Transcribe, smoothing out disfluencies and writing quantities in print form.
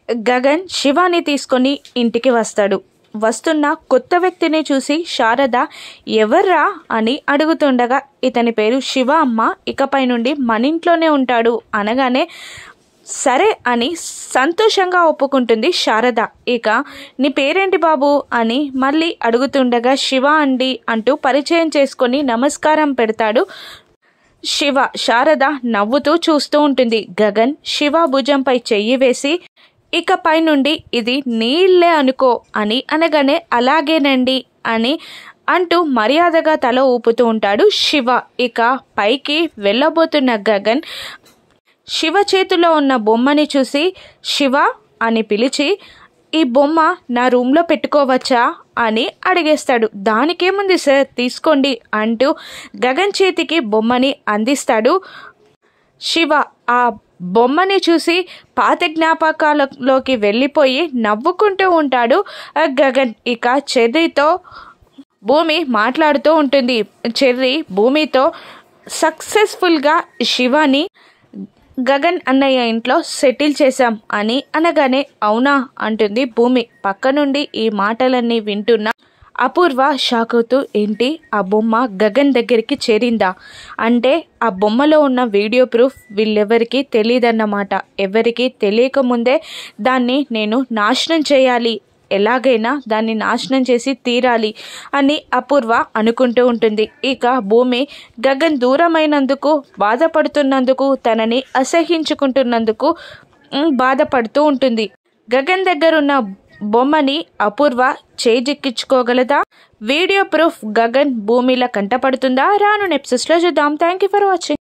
గగన్ శివాని తీసుకొని ఇంటికి వస్తాడు. వస్తున్న కొత్త వ్యక్తిని చూసి శారద ఎవర్రా అని అడుగుతుండగా ఇతని పేరు శివ అమ్మ, ఇకపై నుండి మన ఇంట్లోనే ఉంటాడు అనగానే సరే అని సంతోషంగా ఒప్పుకుంటుంది శారద. ఇక నీ పేరేంటి బాబు అని మళ్ళీ అడుగుతుండగా శివ అండి అంటూ పరిచయం చేసుకొని నమస్కారం పెడతాడు శివ. శారద నవ్వుతూ చూస్తూ ఉంటుంది. గగన్ శివ భుజంపై చెయ్యి వేసి ఇకపై నుండి ఇది నీళ్ళే అనుకో అని అనగానే అలాగేనండి అని అంటూ మర్యాదగా తల ఊపుతూ ఉంటాడు శివ. ఇక పైకి వెళ్ళబోతున్న గగన్ శివ చేతిలో ఉన్న బొమ్మని చూసి శివ అని పిలిచి ఈ బొమ్మ నా రూమ్లో పెట్టుకోవచ్చా అని అడిగేస్తాడు. దానికేముంది సార్ తీసుకోండి అంటూ గగన్ చేతికి బొమ్మని అందిస్తాడు శివ. ఆ బొమ్మని చూసి పాత జ్ఞాపకాలలోకి వెళ్ళిపోయి నవ్వుకుంటూ ఉంటాడు గగన్. ఇక చెర్రీతో భూమి మాట్లాడుతూ ఉంటుంది. చెర్రీ భూమితో సక్సెస్ఫుల్గా శివాని గగన్ అన్నయ్య ఇంట్లో సెటిల్ చేశాం అని అనగానే అవునా అంటుంది భూమి. పక్క నుండి ఈ మాటలన్నీ వింటున్న అపూర్వ షాక్ అవుతూ ఏంటి ఆ బొమ్మ గగన్ దగ్గరికి చేరిందా అంటే ఆ బొమ్మలో ఉన్న వీడియో ప్రూఫ్ వీళ్ళెవరికి తెలియదన్నమాట. ఎవరికి తెలియకముందే దాన్ని నేను నాశనం చేయాలి, ఎలాగైనా దాన్ని నాశనం చేసి తీరాలి అని అపూర్వ అనుకుంటూ ఉంటుంది. ఇక భూమి గగన్ దూరమైనందుకు బాధపడుతున్నందుకు, తనని అసహించుకుంటున్నందుకు బాధపడుతూ ఉంటుంది. గగన్ దగ్గరున్న బొమ్మని అపూర్వ చేజిక్కించుకోగలదా? వీడియో ప్రూఫ్ గగన్ భూమిలా కంటపడుతుందా? రాను ఎపిసోడ్స్లో చూద్దాం. Thank you for watching.